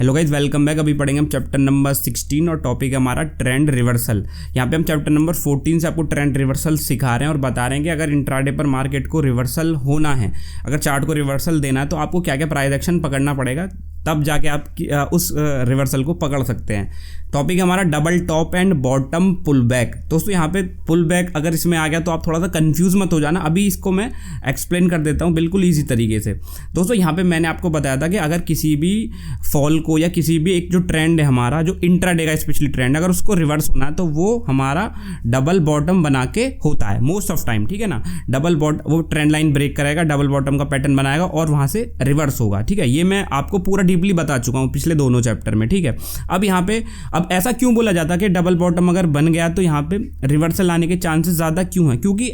Hello guys, welcome back. अभी पढ़ेंगे हम चैप्टर नंबर 16 और टॉपिक है हमारा ट्रेंड रिवर्सल। यहाँ पे हम चैप्टर नंबर 14 से आपको ट्रेंड रिवर्सल सिखा रहे हैं और बता रहे हैं कि अगर इंट्राडे पर मार्केट को रिवर्सल होना है, अगर चार्ट को रिवर्सल देना है तो आपको क्या क्या प्राइस एक्शन पकड़ना पड़ेगा, तब जाके आप उस रिवर्सल को पकड़ सकते हैं। टॉपिक है हमारा double top and bottom pull back. दोस्तों यहाँ पे पुल बैक अगर इसमें आ गया तो आप थोड़ा सा कंफ्यूज मत हो जाना, अभी इसको मैं एक्सप्लेन कर देता हूँ बिल्कुल ईजी तरीके से। दोस्तों यहाँ पे मैंने आपको बताया था कि अगर किसी भी फॉल को या किसी भी एक जो ट्रेंड है हमारा, जो इंट्राडे का स्पेशली ट्रेंड, अगर उसको रिवर्स होना है तो वो हमारा डबल बॉटम बना के होता है मोस्ट ऑफ टाइम, ठीक है ना। डबल बॉटम, वो ट्रेंड लाइन ब्रेक करेगा, डबल बॉटम का पैटर्न बनाएगा और वहाँ से रिवर्स होगा, ठीक है। ये मैं आपको पूरा डीपली बता चुका हूँ पिछले दोनों चैप्टर में, ठीक है। अब यहाँ पे अब ऐसा क्यों बोला जाता है कि डबल बॉटम अगर बन गया तो यहाँ पे रिवर्सल आने के चांसेस ज़्यादा क्यों हैं? क्योंकि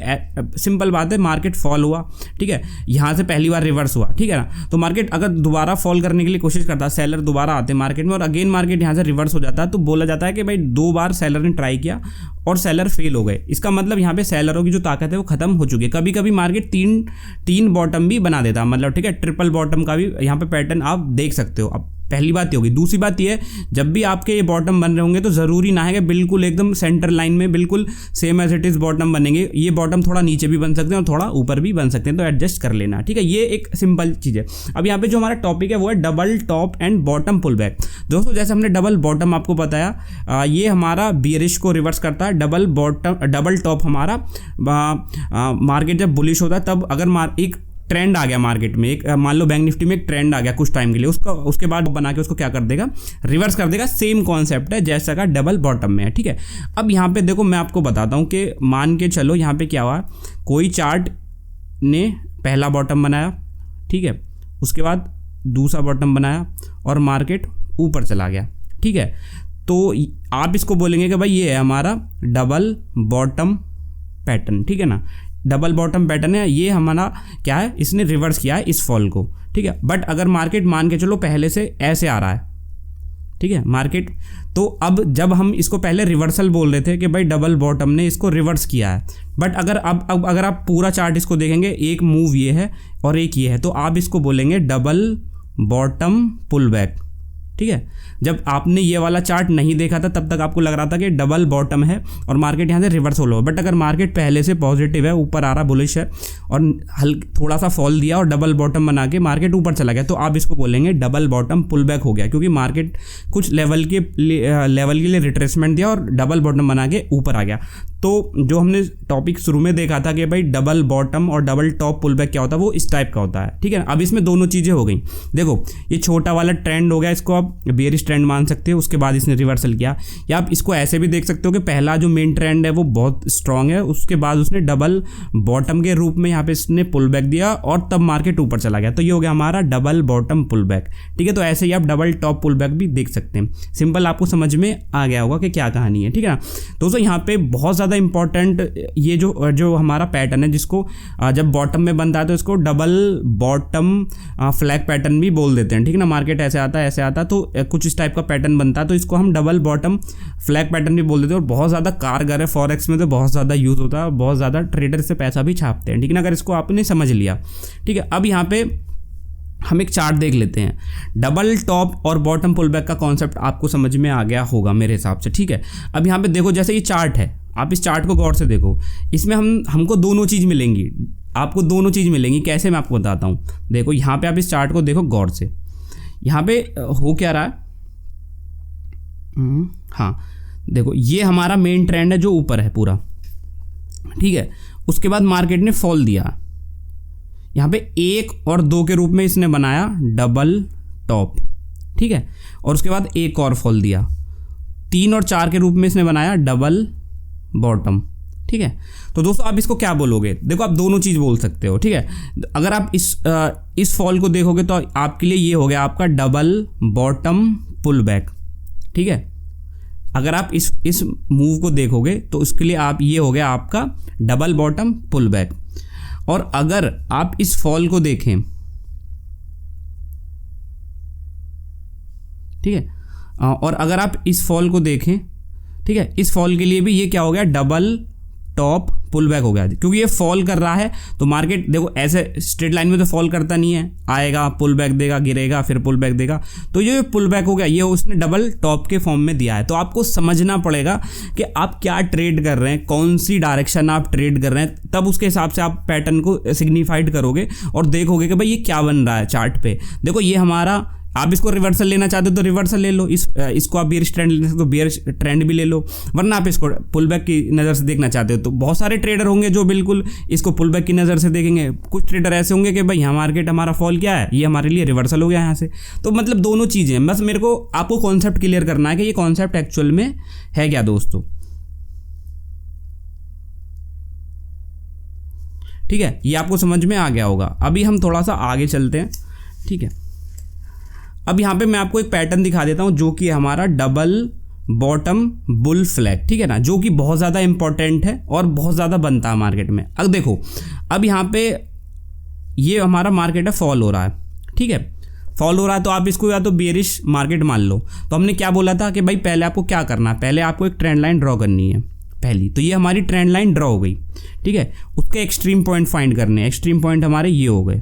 सिंपल बात है, मार्केट फॉल हुआ, ठीक है, यहाँ से पहली बार रिवर्स हुआ, ठीक है ना। तो मार्केट अगर दोबारा फॉल करने के लिए कोशिश करता है, सेलर दोबारा आते हैं मार्केट में और अगेन मार्केट यहाँ से रिवर्स हो जाता है, तो बोला जाता है कि भाई 2 बार सेलर ने ट्राई किया और सेलर फेल हो गए। इसका मतलब यहाँ पे सेलरों की जो ताकत है वो खत्म हो चुकी है। कभी कभी मार्केट तीन बॉटम भी बना देता है, मतलब ठीक है, ट्रिपल बॉटम का भी यहाँ पे पैटर्न आप देख सकते हो। अब पहली बात ये होगी। दूसरी बात ये है, जब भी आपके ये बॉटम बन रहे होंगे तो ज़रूरी ना है कि बिल्कुल एकदम सेंटर लाइन में बिल्कुल same as it is bottom बनेंगे। ये बॉटम थोड़ा नीचे भी बन सकते हैं और थोड़ा ऊपर भी बन सकते हैं, तो एडजस्ट कर लेना, ठीक है। ये एक सिंपल चीज़ है। अब यहाँ पे जो हमारा टॉपिक है वो है double top and bottom pull back. दोस्तों जैसे हमने डबल बॉटम आपको बताया, ये हमारा बियरिश को रिवर्स करता है। डबल टॉप हमारा मार्केट जब बुलिश होता है तब अगर एक ट्रेंड आ गया मार्केट में, एक मान लो बैंक निफ्टी में एक ट्रेंड आ गया कुछ टाइम के लिए, उसके बाद बना के उसको क्या कर देगा, रिवर्स कर देगा। सेम कॉन्सेप्ट है जैसा का डबल बॉटम में है, ठीक है। अब यहाँ पे देखो मैं आपको बताता हूँ कि मान के चलो यहाँ पे क्या हुआ, कोई चार्ट ने पहला बॉटम बनाया, ठीक है, उसके बाद दूसरा बॉटम बनाया और मार्केट ऊपर चला गया, ठीक है। तो आप इसको बोलेंगे कि भाई ये है हमारा डबल बॉटम पैटर्न, ठीक है ना। डबल बॉटम पैटर्न है, ये हमारा क्या है, इसने रिवर्स किया है इस फॉल को, ठीक है। बट अगर मार्केट मान के चलो पहले से ऐसे आ रहा है, ठीक है मार्केट, तो अब जब हम इसको पहले रिवर्सल बोल रहे थे कि भाई डबल बॉटम ने इसको रिवर्स किया है, बट अगर अब अगर आप पूरा चार्ट इसको देखेंगे, एक मूव ये है और एक ये है, तो आप इसको बोलेंगे डबल बॉटम पुल बैक, ठीक है। जब आपने ये वाला चार्ट नहीं देखा था तब तक आपको लग रहा था कि डबल बॉटम है और मार्केट यहाँ से रिवर्स हो, बट अगर मार्केट पहले से पॉजिटिव है, ऊपर आ रहा, बुलिश है और थोड़ा सा फॉल दिया और डबल बॉटम बना के मार्केट ऊपर चला गया, तो आप इसको बोलेंगे डबल बॉटम पुल बैक हो गया, क्योंकि मार्केट कुछ लेवल के लिए रिट्रेसमेंट दिया और डबल बॉटम बना के ऊपर आ गया। तो जो हमने टॉपिक शुरू में देखा था कि भाई डबल बॉटम और डबल टॉप पुल बैक क्या होता है, वो इस टाइप का होता है, ठीक है। अब इसमें दोनों चीज़ें हो गई। देखो ये छोटा वाला ट्रेंड हो गया, इसको आप बेयरिश ट्रेंड मान सकते हो, उसके बाद इसने रिवर्सल किया, या आप इसको ऐसे भी देख सकते हो कि पहला जो मेन ट्रेंड है वो बहुत स्ट्रांग है, उसके बाद उसने डबल बॉटम के रूप में यहाँ पे इसने पुल बैक दिया और तब मार्केट ऊपर चला गया, तो ये हो गया हमारा डबल बॉटम पुल बैक, ठीक है। तो ऐसे ही आप डबल टॉप पुल बैक भी देख सकते हैं। सिंपल आपको समझ में आ गया होगा कि क्या कहानी है, ठीक है ना। दोस्तों यहाँ पे बहुत ज़्यादा इंपॉर्टेंट ये जो हमारा पैटर्न है, जिसको जब बॉटम में बनता है तो इसको डबल बॉटम फ्लैग पैटर्न भी बोल देते हैं, ठीक है ना। मार्केट ऐसे आता है, ऐसे आता है, तो कुछ इस टाइप का पैटर्न बनता है, तो इसको हम डबल बॉटम फ्लैग पैटर्न भी बोल देते हैं और बहुत ज़्यादा कारगर है। फॉरेक्स में तो बहुत ज़्यादा यूज़ होता है, बहुत ज़्यादा ट्रेडर से पैसा भी छापते हैं, ठीक है ना, अगर इसको आपने समझ लिया, ठीक है। अब यहाँ पे हम एक चार्ट देख लेते हैं। डबल टॉप और बॉटम पुल बैक का कॉन्सेप्ट आपको समझ में आ गया होगा मेरे हिसाब से, ठीक है। अब यहाँ पे देखो, जैसे ये चार्ट है, आप इस चार्ट को गौर से देखो, इसमें हमको दोनों चीज़ मिलेंगी, आपको दोनों चीज़ मिलेंगी। कैसे, मैं आपको बताता हूँ। देखो यहाँ पे आप इस चार्ट को देखो गौर से, यहाँ पे हो क्या रहा है, हाँ देखो ये हमारा मेन ट्रेंड है जो ऊपर है पूरा, ठीक है। उसके बाद मार्केट ने फॉल दिया, यहाँ पे 1 और 2 के रूप में इसने बनाया डबल टॉप, ठीक है, और उसके बाद एक और फॉल दिया, 3 और 4 के रूप में इसने बनाया डबल बॉटम, ठीक है। तो दोस्तों आप इसको क्या बोलोगे, देखो आप दोनों चीज़ बोल सकते हो, ठीक है। अगर आप इस फॉल को देखोगे तो आपके लिए ये हो गया आपका डबल बॉटम पुल बैक, ठीक है। अगर आप इस मूव को देखोगे तो उसके लिए आप ये हो गया आपका डबल बॉटम पुल बैक। और अगर आप इस फॉल को देखें, ठीक है, और अगर आप इस फॉल को देखें, ठीक है, इस फॉल के लिए भी ये क्या हो गया, डबल टॉप पुल बैक हो गया, क्योंकि ये फॉल कर रहा है तो मार्केट देखो ऐसे स्ट्रेट लाइन में तो फॉल करता नहीं है, आएगा पुल बैक देगा, गिरेगा, फिर पुल बैक देगा। तो ये पुल बैक हो गया, ये उसने डबल टॉप के फॉर्म में दिया है। तो आपको समझना पड़ेगा कि आप क्या ट्रेड कर रहे हैं, कौन सी डायरेक्शन आप ट्रेड कर रहे हैं, तब उसके हिसाब से आप पैटर्न को सिग्निफाइड करोगे और देखोगे कि भाई ये क्या बन रहा है चार्ट पे। देखो ये हमारा, आप इसको रिवर्सल लेना चाहते हो तो रिवर्सल ले लो, इसको आप बियरिश ट्रेंड लेना चाहते हो तो बियरिश ट्रेंड भी ले लो, वरना आप इसको पुल बैक की नज़र से देखना चाहते हो तो बहुत सारे ट्रेडर होंगे जो बिल्कुल इसको पुल बैक की नज़र से देखेंगे। कुछ ट्रेडर ऐसे होंगे कि भाई यहाँ मार्केट हमारा फॉल क्या है, ये हमारे लिए रिवर्सल हो गया यहाँ से। तो मतलब दोनों चीज़ें, बस मेरे को आपको कॉन्सेप्ट क्लियर करना है कि ये कॉन्सेप्ट एक्चुअल में है क्या दोस्तों। ठीक है, ये आपको समझ में आ गया होगा। अभी हम थोड़ा सा आगे चलते हैं। ठीक है, अब यहाँ पे मैं आपको एक पैटर्न दिखा देता हूँ जो कि हमारा डबल बॉटम बुल फ्लैग, ठीक है ना, जो कि बहुत ज़्यादा इंपॉर्टेंट है और बहुत ज़्यादा बनता है मार्केट में। अब देखो, अब यहाँ पे ये हमारा मार्केट है, फॉल हो रहा है, ठीक है, फॉल हो रहा है तो आप इसको या तो बेरिश मार्केट मान लो। तो हमने क्या बोला था कि भाई पहले आपको क्या करना है, पहले आपको एक ट्रेंड लाइन ड्रॉ करनी है पहली। तो ये हमारी ट्रेंड लाइन ड्रॉ हो गई, ठीक है, उसके एक्सट्रीम पॉइंट फाइंड करने हैं। एक्सट्रीम पॉइंट हमारे ये हो गए,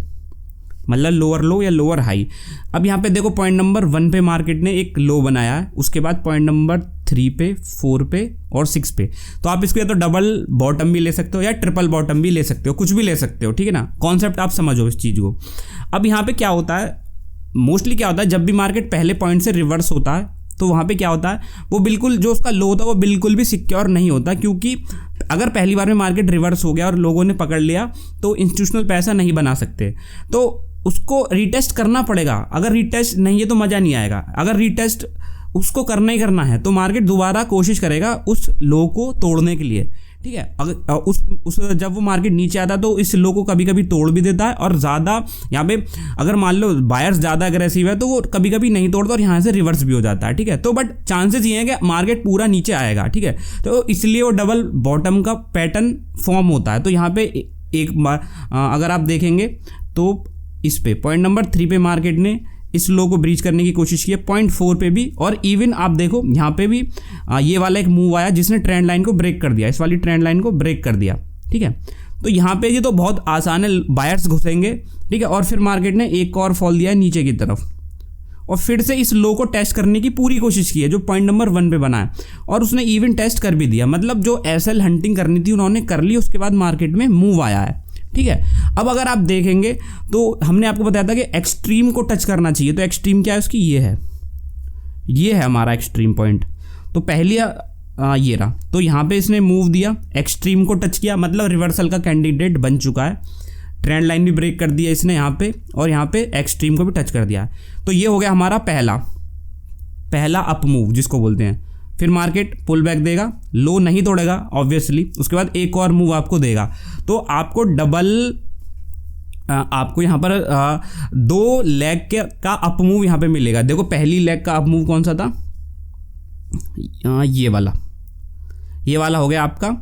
मतलब लोअर लो या लोअर हाई। अब यहाँ पे देखो पॉइंट नंबर 1 पे मार्केट ने एक लो बनाया है, उसके बाद पॉइंट नंबर 3 पे, 4 पे और 6 पे। तो आप इसको या तो डबल बॉटम भी ले सकते हो या ट्रिपल बॉटम भी ले सकते हो, कुछ भी ले सकते हो, ठीक है ना। कॉन्सेप्ट आप समझो इस चीज़ को। अब यहाँ पे क्या होता है, मोस्टली क्या होता है, जब भी मार्केट पहले पॉइंट से रिवर्स होता है तो वहाँ पे क्या होता है, वो बिल्कुल जो उसका लो होता है वो बिल्कुल भी सिक्योर नहीं होता, क्योंकि अगर पहली बार में मार्केट रिवर्स हो गया और लोगों ने पकड़ लिया तो इंस्टीट्यूशनल पैसा नहीं बना सकते, तो उसको रीटेस्ट करना पड़ेगा। अगर रीटेस्ट नहीं है तो मज़ा नहीं आएगा। अगर रीटेस्ट उसको करना ही करना है तो मार्केट दोबारा कोशिश करेगा उस लो को तोड़ने के लिए, ठीक है। अगर जब वो मार्केट नीचे आता है तो इस लो को कभी कभी तोड़ भी देता है, और ज़्यादा यहाँ पे अगर मान लो बायर्स ज़्यादा अग्रेसिव है तो वो कभी कभी नहीं तोड़ता और यहाँ से रिवर्स भी हो जाता है, ठीक है। तो बट चांसेस ये हैं कि मार्केट पूरा नीचे आएगा, ठीक है। तो इसलिए वो डबल बॉटम का पैटर्न फॉर्म होता है। तो यहाँ पे एक अगर आप देखेंगे तो इस पे पॉइंट नंबर 3 पे मार्केट ने इस लो को ब्रीच करने की कोशिश की है, पॉइंट 4 पे भी, और इवन आप देखो यहाँ पे भी ये वाला एक मूव आया जिसने ट्रेंड लाइन को ब्रेक कर दिया, इस वाली ट्रेंड लाइन को ब्रेक कर दिया, ठीक है। तो यहाँ पे ये तो बहुत आसान है, बायर्स घुसेंगे, ठीक है, और फिर मार्केट ने एक और फॉल दिया है नीचे की तरफ और फिर से इस लो को टेस्ट करने की पूरी कोशिश की है जो पॉइंट नंबर 1 पे बना है, और उसने इवन टेस्ट कर भी दिया। मतलब जो एसएल हंटिंग करनी थी उन्होंने कर ली, उसके बाद मार्केट में मूव आया है, ठीक है। अब अगर आप देखेंगे तो हमने आपको बताया था कि एक्सट्रीम को टच करना चाहिए, तो एक्सट्रीम क्या है उसकी, ये है हमारा एक्सट्रीम पॉइंट। तो पहली ये रहा, तो यहाँ पे इसने मूव दिया, एक्सट्रीम को टच किया, मतलब रिवर्सल का कैंडिडेट बन चुका है। ट्रेंड लाइन भी ब्रेक कर दिया इसने यहाँ पे, और यहाँ पे एक्सट्रीम को भी टच कर दिया। तो ये हो गया हमारा पहला अप मूव जिसको बोलते हैं। फिर मार्केट पुल बैक देगा, लो नहीं तोड़ेगा ऑब्वियसली, उसके बाद एक और मूव आपको देगा। तो आपको डबल आपको यहाँ पर 2 लेग का अप मूव यहाँ पे मिलेगा। देखो पहली लेग का अप मूव कौन सा था, ये वाला हो गया आपका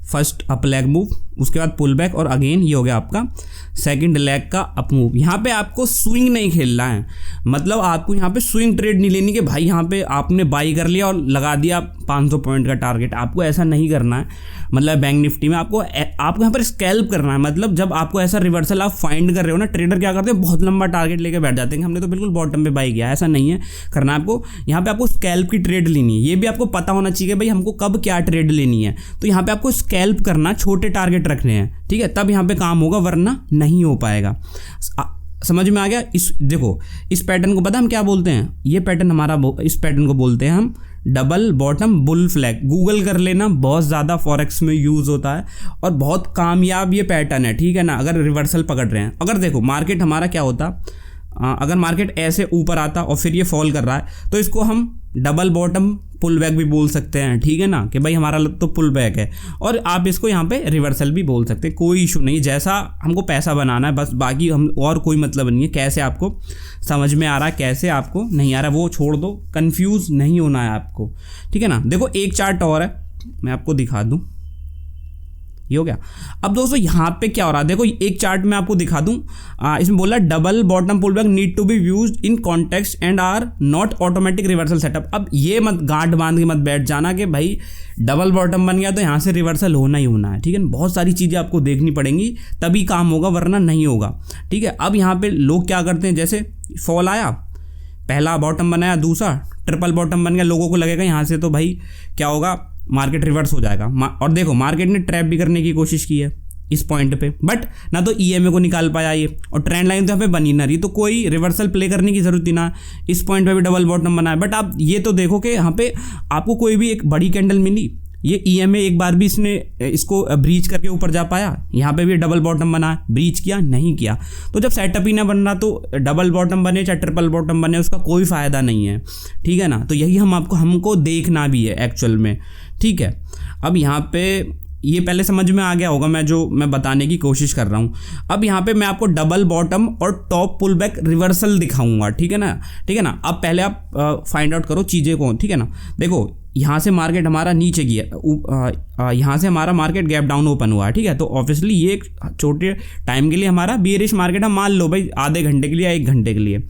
फर्स्ट अप लेग मूव, उसके बाद पुल बैक, और अगेन ये हो गया आपका सेकंड लेग का अप मूव। यहाँ पे आपको स्विंग नहीं खेलना है, मतलब आपको यहाँ पे स्विंग ट्रेड नहीं लेनी कि भाई यहाँ पे आपने बाई कर लिया और लगा दिया 500 पॉइंट का टारगेट, आपको ऐसा नहीं करना है। मतलब बैंक निफ्टी में आपको यहाँ पर स्कैल्प करना है। मतलब जब आपको ऐसा रिवर्सल आप फाइंड कर रहे हो ना, ट्रेडर क्या करते हैं, बहुत लंबा टारगेट लेके बैठ जाते हैं, हमने तो बिल्कुल बॉटम पे बाई किया, ऐसा नहीं है करना आपको। यहाँ पे आपको स्कैल्प की ट्रेड लेनी है, ये भी आपको पता होना चाहिए भाई हमको कब क्या ट्रेड लेनी है। तो यहाँ पे आपको स्कैल्प करना, छोटे टारगेट रखने हैं, ठीक है, तब यहाँ पे काम होगा, वरना नहीं हो पाएगा। समझ में आ गया। देखो इस पैटर्न को पता हम क्या बोलते हैं, ये पैटर्न हमारा, इस पैटर्न को बोलते हैं हम double bottom bull flag. Google कर लेना, बहुत ज़्यादा फॉरेक्स में यूज़ होता है और बहुत कामयाब ये पैटर्न है, ठीक है ना। अगर रिवर्सल पकड़ रहे हैं, अगर देखो मार्केट हमारा क्या होता, अगर मार्केट ऐसे ऊपर आता और फिर ये फॉल कर रहा है तो इसको हम डबल बॉटम पुल बैक भी बोल सकते हैं, ठीक है ना, कि भाई हमारा तो पुल बैक है, और आप इसको यहाँ पे रिवर्सल भी बोल सकते हैं, कोई इशू नहीं। जैसा हमको पैसा बनाना है बस, बाकी हम और कोई मतलब नहीं है। कैसे आपको समझ में आ रहा है, कैसे आपको नहीं आ रहा, वो छोड़ दो, कंफ्यूज नहीं होना है आपको, ठीक है ना। देखो एक चार्ट और है, मैं आपको दिखा दूँ, ये हो गया। अब दोस्तों यहाँ पे क्या हो रहा है, देखो एक चार्ट में आपको दिखा दूं, इसमें बोला double bottom pull back need to be used in context and are not automatic reversal setup. अब ये मत गांठ बांध के मत बैठ जाना कि भाई डबल बॉटम बन गया तो यहाँ से रिवर्सल होना ही होना है, ठीक है। बहुत सारी चीज़ें आपको देखनी पड़ेंगी तभी काम होगा, वरना नहीं होगा, ठीक है। अब यहाँ पे लोग क्या करते हैं, जैसे फॉल आया, पहला बॉटम बनाया, दूसरा ट्रिपल बॉटम बन गया, लोगों को लगेगा यहाँ से तो भाई क्या होगा, मार्केट रिवर्स हो जाएगा। और देखो मार्केट ने ट्रैप भी करने की कोशिश की है इस पॉइंट पे, बट ना तो ईएमए को निकाल पाया ये, और ट्रेंड लाइन तो यहाँ पे बनी ना रही, तो कोई रिवर्सल प्ले करने की जरूरत ही ना। इस पॉइंट पे भी डबल बॉटम बना है, बट आप ये तो देखो कि यहाँ पे आपको कोई भी एक बड़ी कैंडल मिली, ये ईएमए एक बार भी इसने इसको ब्रीच करके ऊपर जा पाया, यहाँ पे भी डबल बॉटम बना, ब्रीच किया नहीं किया। तो जब सेटअप ही ना बन रहा तो डबल बॉटम बने चाहे ट्रिपल बॉटम बने उसका कोई फ़ायदा नहीं है, ठीक है ना। तो यही हमको देखना भी है एक्चुअल में, ठीक है। अब यहाँ पे ये पहले समझ में आ गया होगा मैं बताने की कोशिश कर रहा हूँ। अब यहाँ पे मैं आपको डबल बॉटम और टॉप पुल बैक रिवर्सल दिखाऊंगा, ठीक है ना, ठीक है ना। अब पहले आप फाइंड आउट करो चीज़ें को, ठीक है ना। देखो यहाँ से मार्केट हमारा नीचे गया, यहाँ से हमारा मार्केट गैप डाउन ओपन हुआ है, ठीक है। तो ऑब्वियसली ये एक छोटे टाइम के लिए हमारा बियरिश मार्केट है, मान लो भाई आधे घंटे के लिए या 1 घंटे के लिए।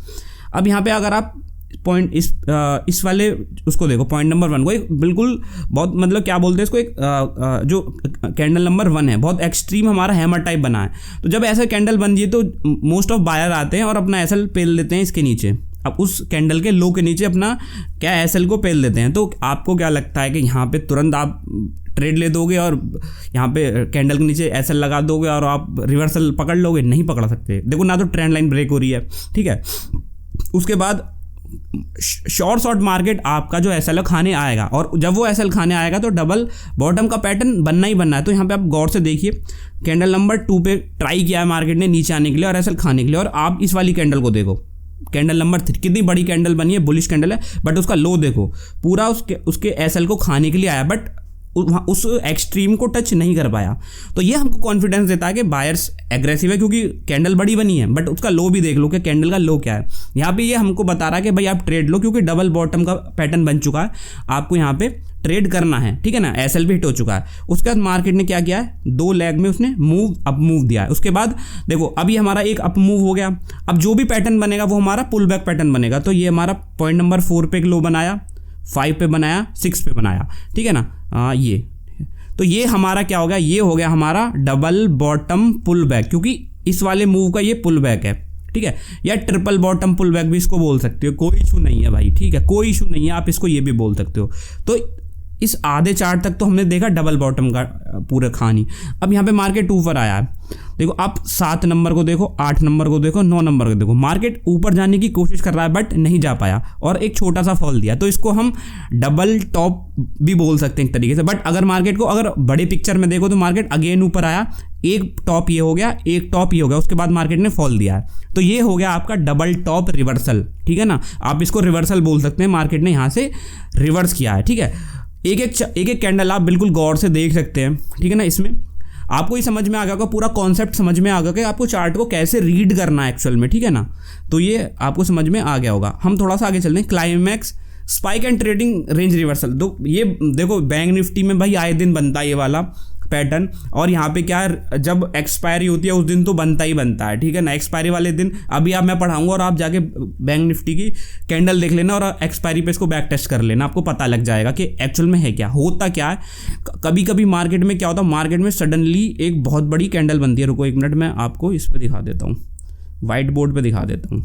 अब यहाँ पे अगर आप पॉइंट इस वाले उसको देखो, पॉइंट नंबर 1 को एक बिल्कुल बहुत मतलब क्या बोलते हैं इसको, एक जो कैंडल नंबर 1 है बहुत एक्सट्रीम हमारा हैमर टाइप बना है। तो जब ऐसा कैंडल बन जाए तो मोस्ट ऑफ बायर आते हैं और अपना एसएल पेल देते हैं इसके नीचे। अब उस कैंडल के लो के नीचे अपना क्या एसएल को पेल देते हैं। तो आपको क्या लगता है कि यहाँ पे तुरंत आप ट्रेड ले दोगे और यहाँ पे कैंडल के नीचे एसएल लगा दोगे और आप रिवर्सल पकड़ लोगे? नहीं पकड़ सकते। देखो ना तो ट्रेंड लाइन ब्रेक हो रही है, ठीक है। उसके बाद शॉर्ट मार्केट आपका जो एसएल खाने आएगा, और जब वो एसएल खाने आएगा तो डबल बॉटम का पैटर्न बनना ही बनना है। तो यहाँ पे आप गौर से देखिए, कैंडल नंबर 2 पे ट्राई किया है मार्केट ने नीचे आने के लिए और एसएल खाने के लिए, और आप इस वाली कैंडल को देखो, कैंडल नंबर 3 कितनी बड़ी कैंडल बनी है, बुलिश कैंडल है, बट उसका लो देखो पूरा उसके एसएल को खाने के लिए आया, बट उस एक्सट्रीम को टच नहीं कर पाया। तो ये हमको कॉन्फिडेंस देता है कि बायर्स एग्रेसिव है, क्योंकि कैंडल बड़ी बनी है, बट उसका लो भी देख लो कि कैंडल का लो क्या है। यहाँ पे ये हमको बता रहा है कि भाई आप ट्रेड लो, क्योंकि डबल बॉटम का पैटर्न बन चुका है, आपको यहाँ पे ट्रेड करना है, ठीक है ना। एसएल भी हिट हो चुका है। उसके बाद मार्केट ने क्या किया है, 2 लेग में उसने अप मूव दिया है। उसके बाद देखो अभी हमारा एक अप मूव हो गया। अब जो भी पैटर्न बनेगा वो हमारा पुल बैक पैटर्न बनेगा। तो ये हमारा पॉइंट नंबर 4 पे एक लो बनाया, 5 पे बनाया, 6 पे बनाया, ठीक है ना। ये तो ये हमारा क्या हो गया, ये हो गया हमारा डबल बॉटम पुल बैक, क्योंकि इस वाले मूव का ये पुल बैक है, ठीक है। या ट्रिपल बॉटम पुल बैक भी इसको बोल सकते हो, कोई इशू नहीं है भाई, ठीक है, कोई इशू नहीं है, आप इसको ये भी बोल सकते हो। तो इस आधे चार्ट तक तो हमने देखा डबल बॉटम का पूरा कहानी। अब यहाँ पे मार्केट ऊपर आया है, देखो आप 7 नंबर को देखो, 8 नंबर को देखो, 9 नंबर को देखो, मार्केट ऊपर जाने की कोशिश कर रहा है बट नहीं जा पाया और एक छोटा सा फॉल दिया। तो इसको हम डबल टॉप भी बोल सकते हैं एक तरीके से। बट अगर मार्केट को अगर बड़े पिक्चर में देखो तो मार्केट अगेन ऊपर आया, एक टॉप ये हो गया, एक टॉप ये हो गया, उसके बाद मार्केट ने फॉल दिया है। तो ये हो गया आपका डबल टॉप रिवर्सल, ठीक है ना। आप इसको रिवर्सल बोल सकते हैं, मार्केट ने यहाँ से रिवर्स किया है, ठीक है। एक एक कैंडल आप बिल्कुल गौर से देख सकते हैं, ठीक है ना। इसमें आपको ये समझ में आ गया होगा, पूरा कॉन्सेप्ट समझ में आ गया कि आपको चार्ट को कैसे रीड करना है एक्चुअल में, ठीक है ना। तो ये आपको समझ में आ गया होगा। हम थोड़ा सा आगे चलते हैं, climax spike and trading range reversal. तो ये देखो बैंक निफ्टी में भाई आए दिन बनता है ये वाला पैटर्न, और यहाँ पे क्या है, जब एक्सपायरी होती है उस दिन तो बनता ही बनता है, ठीक है ना। एक्सपायरी वाले दिन अभी मैं पढ़ाऊंगा और आप जाके बैंक निफ्टी की कैंडल देख लेना और एक्सपायरी पे इसको बैक टेस्ट कर लेना, आपको पता लग जाएगा कि एक्चुअल में है क्या, होता क्या है। कभी कभी मार्केट में क्या होता है, मार्केट में सडनली एक बहुत बड़ी कैंडल बनती है। रुको 1 मिनट, मैं आपको इस पर दिखा देता हूँ, व्हाइट बोर्ड पर दिखा देता हूँ।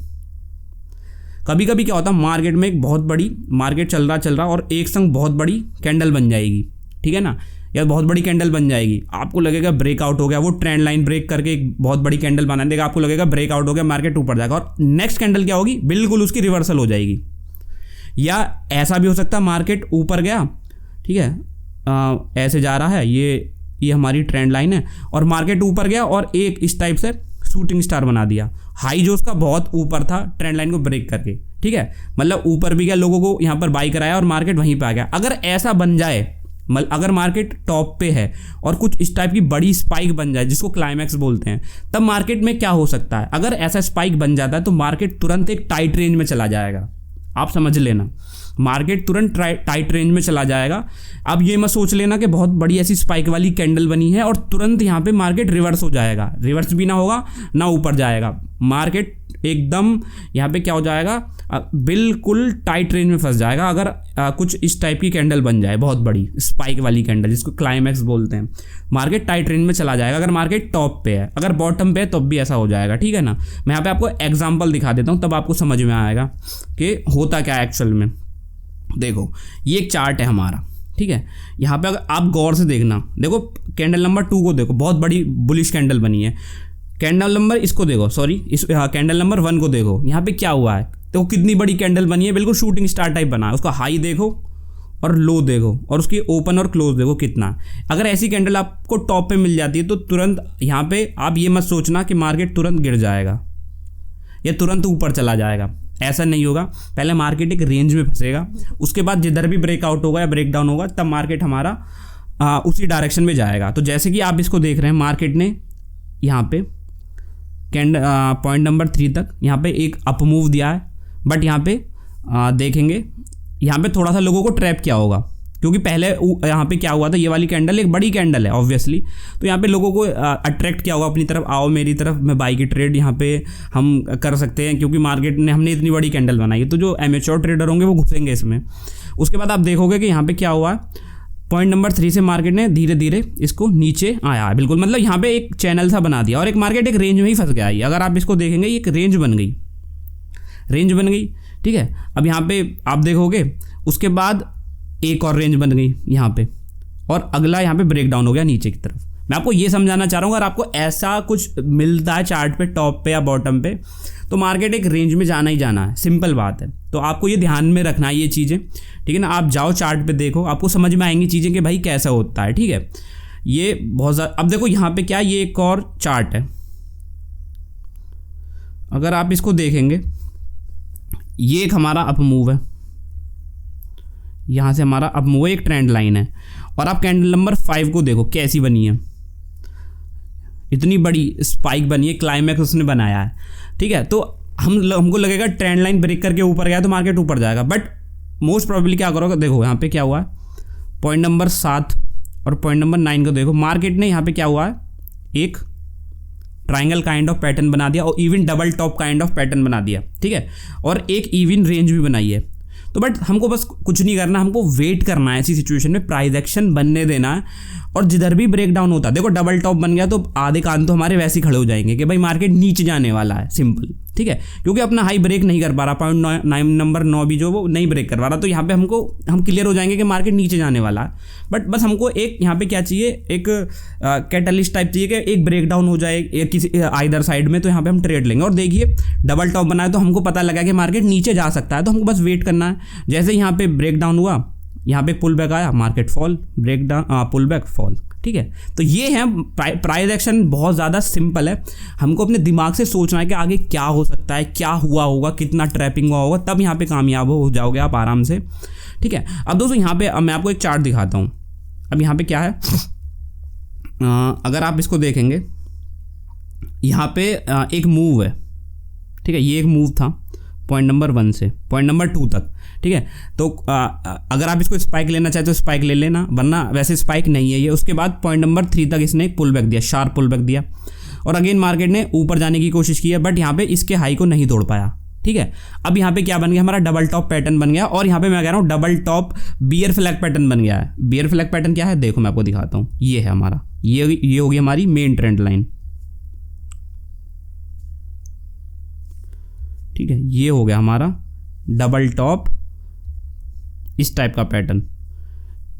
कभी कभी क्या होता है, मार्केट में एक बहुत बड़ी, मार्केट चल रहा और एक संग बहुत बड़ी कैंडल बन जाएगी, ठीक है ना, या बहुत बड़ी कैंडल बन जाएगी। आपको लगेगा ब्रेकआउट हो गया, वो ट्रेंड लाइन ब्रेक करके एक बहुत बड़ी कैंडल बना देगा, आपको लगेगा ब्रेकआउट हो गया, मार्केट ऊपर जाएगा, और नेक्स्ट कैंडल क्या होगी, बिल्कुल उसकी रिवर्सल हो जाएगी। या ऐसा भी हो सकता है मार्केट ऊपर गया, ठीक है, ऐसे जा रहा है, ये हमारी ट्रेंड लाइन है, और मार्केट ऊपर गया और एक इस टाइप से शूटिंग स्टार बना दिया, हाई जो उसका बहुत ऊपर था ट्रेंड लाइन को ब्रेक करके, ठीक है, मतलब ऊपर भी गया, लोगों को यहाँ पर बाई कराया और मार्केट वहीं पे आ गया। अगर ऐसा बन जाए, अगर मार्केट टॉप पे है और कुछ इस टाइप की बड़ी स्पाइक बन जाए जिसको क्लाइमैक्स बोलते हैं, तब मार्केट में क्या हो सकता है, अगर ऐसा स्पाइक बन जाता है तो मार्केट तुरंत एक टाइट रेंज में चला जाएगा। आप समझ लेना, मार्केट तुरंत टाइट रेंज में चला जाएगा। अब ये मत सोच लेना कि बहुत बड़ी ऐसी स्पाइक वाली कैंडल बनी है और तुरंत यहाँ पे मार्केट रिवर्स हो जाएगा, रिवर्स भी ना होगा ना ऊपर जाएगा, मार्केट एकदम यहाँ पे क्या हो जाएगा, बिल्कुल टाइट रेंज में फंस जाएगा अगर कुछ इस टाइप की कैंडल बन जाए, बहुत बड़ी स्पाइक वाली कैंडल जिसको क्लाइमैक्स बोलते हैं। मार्केट टाइट रेंज में चला जाएगा अगर मार्केट टॉप पे है, अगर बॉटम पे है तब भी ऐसा हो जाएगा, ठीक है ना। मैं यहाँ पे आपको एग्जांपल दिखा देता हूँ, तब आपको समझ में आएगा कि होता क्या है एक्चुअल में। देखो ये एक चार्ट है हमारा, ठीक है। यहाँ पे अगर आप गौर से देखना, देखो कैंडल नंबर 2 को देखो, बहुत बड़ी बुलिश कैंडल बनी है। कैंडल नंबर इसको देखो, सॉरी इस कैंडल नंबर 1 को देखो, यहाँ पे क्या हुआ है, देखो कितनी बड़ी कैंडल बनी है, बिल्कुल शूटिंग स्टार टाइप बना है। उसका हाई देखो और लो देखो और उसकी ओपन और क्लोज देखो कितना। अगर ऐसी कैंडल आपको टॉप पे मिल जाती है तो तुरंत यहाँ पे आप ये मत सोचना कि मार्केट तुरंत गिर जाएगा या तुरंत ऊपर चला जाएगा, ऐसा नहीं होगा। पहले मार्केट एक रेंज में फंसेगा, उसके बाद जिधर भी ब्रेकआउट होगा या ब्रेक डाउन होगा तब मार्केट हमारा उसी डायरेक्शन में जाएगा। तो जैसे कि आप इसको देख रहे हैं, मार्केट ने यहाँ पे पॉइंट नंबर 3 तक यहाँ पे एक अप मूव दिया है, बट यहाँ पे देखेंगे यहाँ पे थोड़ा सा लोगों को ट्रैप किया होगा, क्योंकि पहले यहाँ पे क्या हुआ था, ये वाली कैंडल एक बड़ी कैंडल है ऑब्वियसली, तो यहाँ पे लोगों को अट्रैक्ट किया होगा अपनी तरफ, आओ मेरी तरफ, मैं बाई की ट्रेड यहाँ पे हम कर सकते हैं, क्योंकि मार्केट ने हमने इतनी बड़ी कैंडल बनाई है। तो जो एमेच्योर ट्रेडर होंगे वो घुसेंगे इसमें। उसके बाद आप देखोगे कि यहाँ पे क्या हुआ है, पॉइंट नंबर 3 से मार्केट ने धीरे धीरे इसको नीचे आया, बिल्कुल मतलब यहाँ पे एक चैनल सा बना दिया और एक मार्केट एक रेंज में ही फंस गया। अगर आप इसको देखेंगे, ये एक रेंज बन गई, ठीक है। अब यहाँ पे आप देखोगे उसके बाद एक और रेंज बन गई यहाँ पे, और अगला यहाँ पे ब्रेक डाउन हो गया नीचे की तरफ। मैं आपको ये समझाना चाह रहा हूँ, अगर आपको ऐसा कुछ मिलता है चार्ट पे टॉप पे या बॉटम पे, तो मार्केट एक रेंज में जाना ही जाना है, सिंपल बात है। तो आपको ये ध्यान में रखना है ये चीज़ें, ठीक है ना। आप जाओ चार्ट पे देखो, आपको समझ में आएंगी चीज़ें कि भाई कैसा होता है, ठीक है। ये बहुत ज़्यादा, अब देखो यहाँ पे क्या, ये एक और चार्ट है, अगर आप इसको देखेंगे, ये एक हमारा अप मूव है, यहाँ से हमारा अप मूव है, एक ट्रेंड लाइन है। और आप कैंडल नंबर 5 को देखो कैसी बनी है, इतनी बड़ी स्पाइक बनी है, क्लाइमैक्स उसने बनाया है, ठीक है। तो हमको लगेगा ट्रेंड लाइन ब्रेक करके ऊपर गया तो मार्केट ऊपर जाएगा, बट मोस्ट प्रोबेबली क्या करोगे, देखो यहाँ पे क्या हुआ है, पॉइंट नंबर 7 और पॉइंट नंबर 9 को देखो, मार्केट ने यहाँ पे क्या हुआ है, एक ट्राइंगल काइंड ऑफ पैटर्न बना दिया और even double top kind of pattern बना दिया, ठीक है। और एक इवन रेंज भी बनाई है। तो बट हमको बस कुछ नहीं करना, हमको वेट करना है ऐसी सिचुएशन में, प्राइस एक्शन बनने देना है। और जिधर भी ब्रेक डाउन होता है, देखो डबल टॉप बन गया तो आधे कान तो हमारे वैसे ही खड़े हो जाएंगे कि भाई मार्केट नीचे जाने वाला है, सिंपल, ठीक है। क्योंकि अपना हाई ब्रेक नहीं कर पा रहा, पॉइंट नंबर 9 भी जो वो नहीं ब्रेक कर पा रहा, तो यहाँ पे हम क्लियर हो जाएंगे कि मार्केट नीचे जाने वाला है। बट बस हमको एक यहाँ पे क्या चाहिए, एक कैटलिस्ट टाइप चाहिए कि एक ब्रेक डाउन हो जाए किसी आइदर साइड में, तो यहाँ पे हम ट्रेड लेंगे। और देखिए डबल टॉप बनाए तो हमको पता लगा कि मार्केट नीचे जा सकता है, तो हमको बस वेट करना है। जैसे यहाँ पे ब्रेक डाउन हुआ, यहाँ पे पुल बैक आया, market fall, break down, pull back, fall, ठीक है। तो ये है प्राइस एक्शन, बहुत ज़्यादा सिंपल है। हमको अपने दिमाग से सोचना है कि आगे क्या हो सकता है, क्या हुआ होगा, कितना ट्रैपिंग हुआ होगा, तब यहाँ पे कामयाब हो जाओगे आप आराम से, ठीक है। अब दोस्तों यहाँ पे मैं आपको एक चार्ट दिखाता हूँ। अब यहाँ पे क्या है, अगर आप इसको देखेंगे, यहाँ पे एक मूव है, ठीक है। ये एक मूव था पॉइंट नंबर 1 से पॉइंट नंबर 2 तक, ठीक है। तो अगर आप इसको स्पाइक लेना चाहते हो स्पाइक ले लेना, वरना वैसे स्पाइक नहीं है ये। उसके बाद पॉइंट नंबर 3 तक इसने एक पुल बैक दिया, शार्प पुल बैक दिया, और अगेन मार्केट ने ऊपर जाने की कोशिश की है, बट यहाँ पे इसके हाई को नहीं तोड़ पाया, ठीक है। अब यहाँ पे क्या बन गया, हमारा डबल टॉप पैटर्न बन गया। और यहाँ पे मैं कह रहा हूँ double top bear flag pattern बन गया है। बियर फ्लैग पैटर्न क्या है, देखो मैं आपको दिखाता हूँ। ये है हमारा, ये होगी हमारी मेन ट्रेंड लाइन, ठीक है। ये हो गया हमारा डबल टॉप इस टाइप का पैटर्न,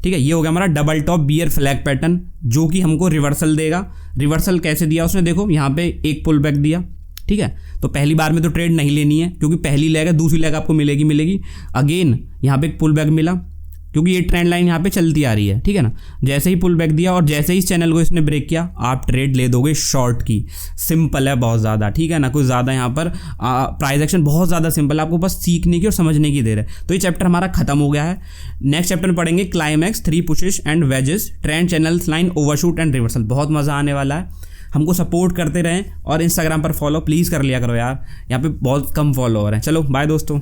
ठीक है। ये हो गया हमारा double top bear flag pattern, जो कि हमको रिवर्सल देगा। रिवर्सल कैसे दिया उसने, देखो यहाँ पे एक पुल बैक दिया, ठीक है। तो पहली बार में तो ट्रेड नहीं लेनी है, क्योंकि पहली लेग है, दूसरी लेग आपको मिलेगी। अगेन यहाँ पे एक पुल बैक मिला, क्योंकि ये ट्रेंड लाइन यहाँ पे चलती आ रही है, ठीक है ना। जैसे ही पुल बैक दिया और जैसे ही इस चैनल को इसने ब्रेक किया, आप ट्रेड ले दोगे शॉर्ट की। सिंपल है बहुत ज़्यादा, ठीक है ना। कुछ ज़्यादा यहाँ पर प्राइस एक्शन बहुत ज़्यादा सिंपल है, आपको बस सीखने की और समझने की देर है। तो ये चैप्टर हमारा खत्म हो गया है। नेक्स्ट चैप्टर में पढ़ेंगे climax, 3 pushes and wages, trend channels, line, overshoot and reversal. बहुत मज़ा आने वाला है। हमको सपोर्ट करते रहें और इंस्टाग्राम पर फॉलो प्लीज़ कर लिया करो यार, यहाँ पे बहुत कम फॉलोअर हैं। चलो बाय दोस्तों।